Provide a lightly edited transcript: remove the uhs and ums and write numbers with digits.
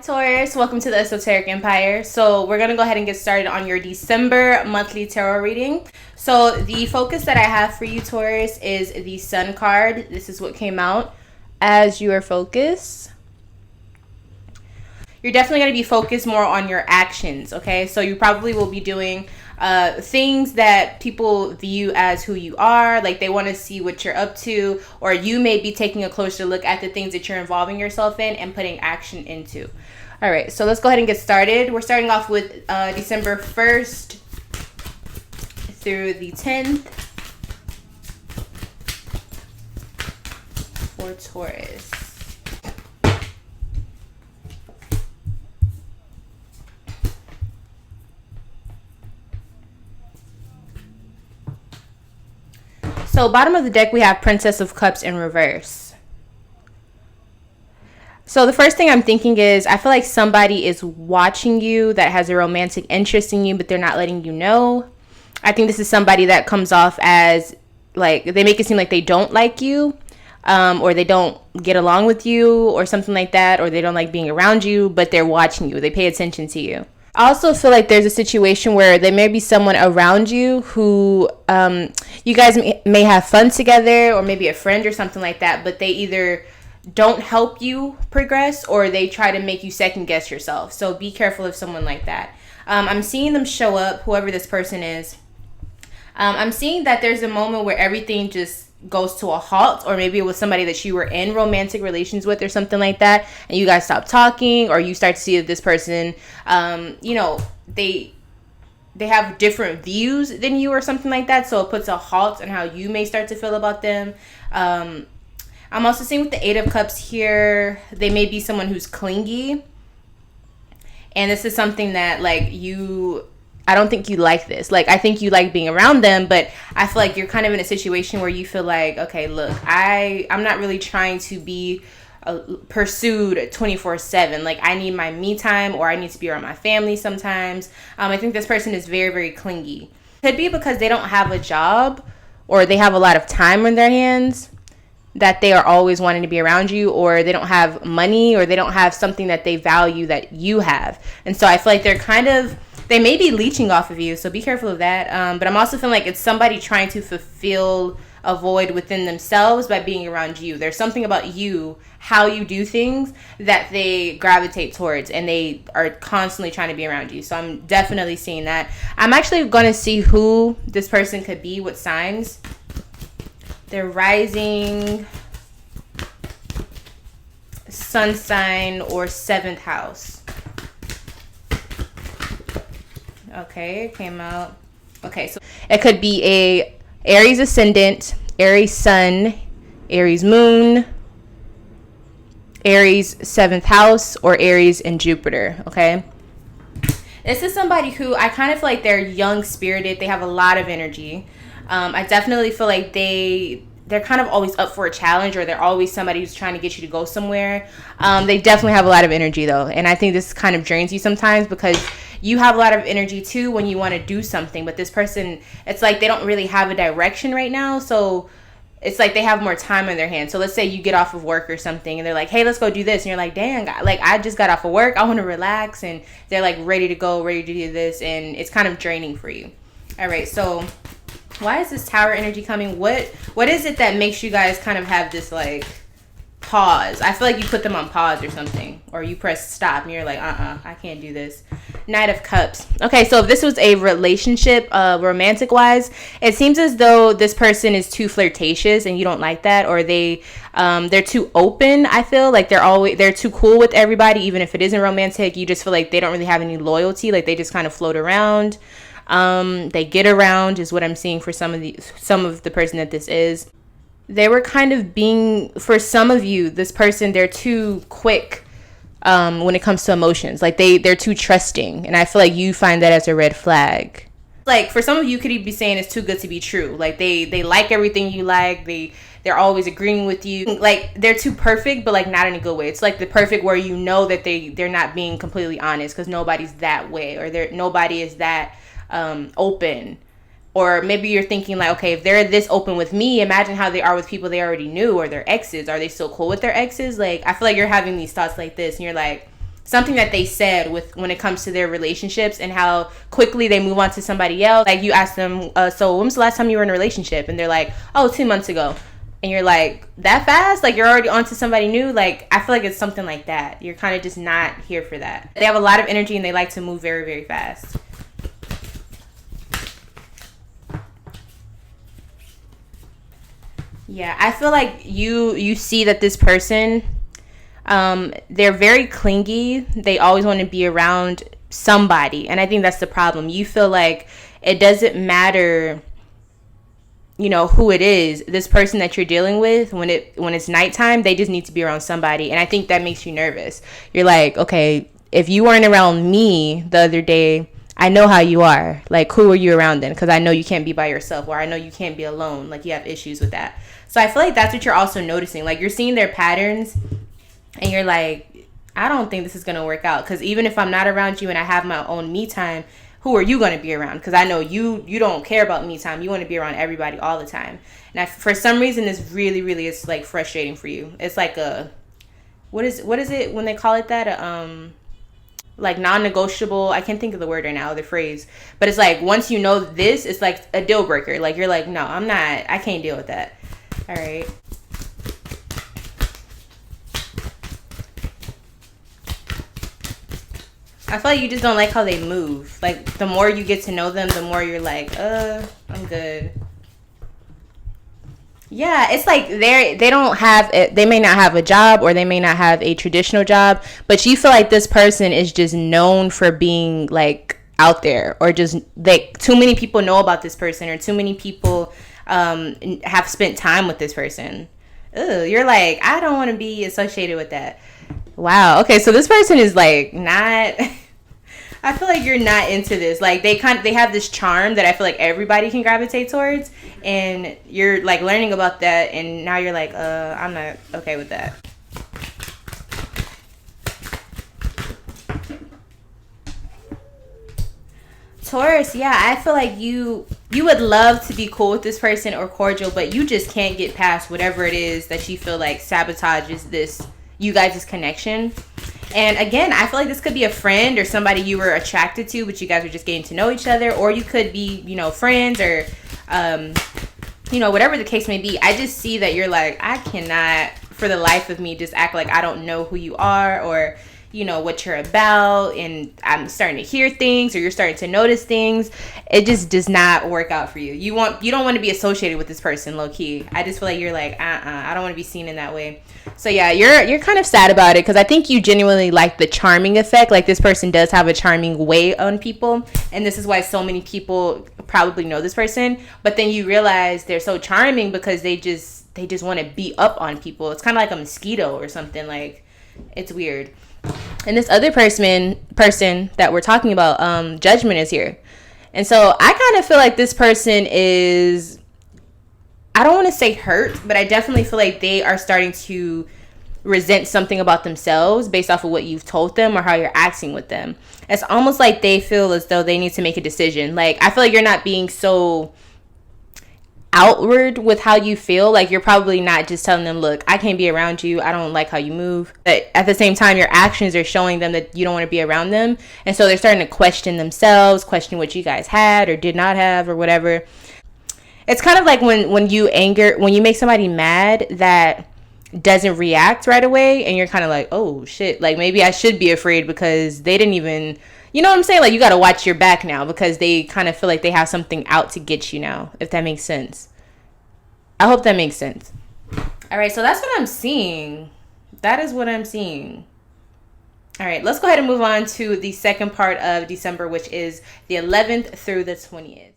Taurus, welcome to the Esoteric Empire. So we're going to go ahead and get started on your December monthly tarot reading. So the focus that I have for you, Taurus, is the Sun card. This is what came out as your focus. You're definitely going to be focused more on your actions, okay? So you probably will be doing things that people view as who you are, like they want to see what you're up to, or you may be taking a closer look at the things that you're involving yourself in and putting action into. All right, so let's go ahead and get started. We're starting off with December 1st through the 10th for Taurus. So bottom of the deck, we have Princess of Cups in reverse. So the first thing I'm thinking is I feel like somebody is watching you that has a romantic interest in you, but they're not letting you know. I think this is somebody that comes off as like they make it seem like they don't like you, or they don't get along with you or something like that, or they don't like being around you, but they're watching you. They pay attention to you. I also feel like there's a situation where there may be someone around you who you guys may have fun together, or maybe a friend or something like that, but they either don't help you progress or they try to make you second guess yourself. So be careful of someone like that. I'm seeing them show up, whoever this person is. I'm seeing that there's a moment where everything just goes to a halt, or maybe it was somebody that you were in romantic relations with or something like that, and you guys stop talking, or you start to see that this person they have different views than you or something like that, so it puts a halt on how you may start to feel about them. I'm also seeing with the 8 of Cups here, they may be someone who's clingy, and this is something that I don't think you like this. Like, I think you like being around them, but I feel like you're kind of in a situation where you feel like, okay, look, I'm not really trying to be pursued 24/7. Like, I need my me time, or I need to be around my family sometimes. I think this person is very, very clingy. Could be because they don't have a job, or they have a lot of time on their hands, that they are always wanting to be around you, or they don't have money, or they don't have something that they value that you have. And so I feel like they may be leeching off of you, so be careful of that. But I'm also feeling like it's somebody trying to fulfill a void within themselves by being around you. There's something about you, how you do things, that they gravitate towards, and they are constantly trying to be around you. So I'm definitely seeing that. I'm actually going to see who this person could be, what signs. They're rising, sun sign, or 7th house. Okay, it came out. Okay, so it could be a Aries ascendant, Aries sun, Aries moon, Aries 7th house, or Aries and Jupiter, okay? This is somebody who I kind of feel like they're young spirited. They have a lot of energy. I definitely feel like they're kind of always up for a challenge, or they're always somebody who's trying to get you to go somewhere. They definitely have a lot of energy though, and I think this kind of drains you sometimes because you have a lot of energy too when you want to do something, but this person, it's like they don't really have a direction right now, so it's like they have more time on their hands. So let's say you get off of work or something and they're like, hey, let's go do this, and you're like, dang, like I just got off of work, I want to relax, and they're like ready to go, ready to do this, and it's kind of draining for you. All right, so why is this Tower energy coming? What is it that makes you guys kind of have this like pause? I feel like you put them on pause or something, or you press stop and you're like, I can't do this. Knight of Cups. Okay, so if this was a relationship, romantic wise, it seems as though this person is too flirtatious and you don't like that, or they're too open. I feel like they're too cool with everybody, even if it isn't romantic. You just feel like they don't really have any loyalty, like they just kind of float around. They get around is what I'm seeing for some of the person that this is. They were kind of being, for some of you, this person, they're too quick when it comes to emotions. Like they're too trusting, and I feel like you find that as a red flag. Like for some of you, could be saying it's too good to be true. Like they like everything you like. They're always agreeing with you. Like they're too perfect, but like not in a good way. It's like the perfect where you know that they're not being completely honest, because nobody's that way, or nobody is that open. Or maybe you're thinking like, okay, if they're this open with me, imagine how they are with people they already knew, or their exes. Are they still cool with their exes? Like, I feel like you're having these thoughts like this, and you're like, something that they said with when it comes to their relationships and how quickly they move on to somebody else. Like you ask them, so when was the last time you were in a relationship? And they're like, oh, 2 months ago. And you're like, that fast? Like you're already on to somebody new? Like I feel like it's something like that. You're kind of just not here for that. They have a lot of energy and they like to move very, very fast. Yeah, I feel like you see that this person, they're very clingy. They always want to be around somebody. And I think that's the problem. You feel like it doesn't matter, you know, who it is. This person that you're dealing with, when it's nighttime, they just need to be around somebody. And I think that makes you nervous. You're like, okay, if you weren't around me the other day, I know how you are. Like, who are you around then? Because I know you can't be by yourself, or I know you can't be alone. Like, you have issues with that. So I feel like that's what you're also noticing. Like, you're seeing their patterns, and you're like, I don't think this is going to work out. Because even if I'm not around you and I have my own me time, who are you going to be around? Because I know you don't care about me time. You want to be around everybody all the time. And for some reason, this really, really is, like, frustrating for you. It's like a, what is it when they call it that? Like non-negotiable. I can't think of the word right now, the phrase. But it's like, once you know this, it's like a deal breaker. Like, you're like, no, I can't deal with that. All right. I feel like you just don't like how they move. Like, the more you get to know them, the more you're like, I'm good. Yeah, it's like they may not have a job, or they may not have a traditional job, but you feel like this person is just known for being like out there, or just like too many people know about this person, or too many people have spent time with this person. Ugh, you're like, I don't want to be associated with that. Wow. Okay, so this person is like not I feel like you're not into this. Like, they have this charm that I feel like everybody can gravitate towards, and you're like learning about that, and now you're like, I'm not okay with that. Taurus, yeah, I feel like you would love to be cool with this person or cordial, but you just can't get past whatever it is that you feel like sabotages this you guys' connection. And again, I feel like this could be a friend or somebody you were attracted to, but you guys are just getting to know each other, or you could be, you know, friends, or whatever the case may be. I just see that you're like, I cannot for the life of me just act like I don't know who you are, or you know what you're about, and I'm starting to hear things, or you're starting to notice things. It just does not work out for you. You don't want to be associated with this person, low key. I just feel like you're like, I don't want to be seen in that way. So yeah, you're kind of sad about it, because I think you genuinely like the charming effect. Like, this person does have a charming way on people, and this is why so many people probably know this person. But then you realize they're so charming because they just want to beat up on people. It's kind of like a mosquito or something. Like, it's weird. And this other person that we're talking about, Judgment, is here. And so I kind of feel like this person is, I don't want to say hurt, but I definitely feel like they are starting to resent something about themselves based off of what you've told them or how you're acting with them. It's almost like they feel as though they need to make a decision. Like, I feel like you're not being so outward with how you feel. Like, you're probably not just telling them, look, I can't be around you, I don't like how you move. But at the same time, your actions are showing them that you don't want to be around them. And so they're starting to question themselves, question what you guys had or did not have or whatever. It's kind of like when you make somebody mad that doesn't react right away, and you're kind of like, oh shit, like maybe I should be afraid because they didn't even, you know what I'm saying? Like, you got to watch your back now because they kind of feel like they have something out to get you now, if that makes sense. I hope that makes sense. All right, so that's what I'm seeing. That is what I'm seeing. All right, let's go ahead and move on to the second part of December, which is the 11th through the 20th.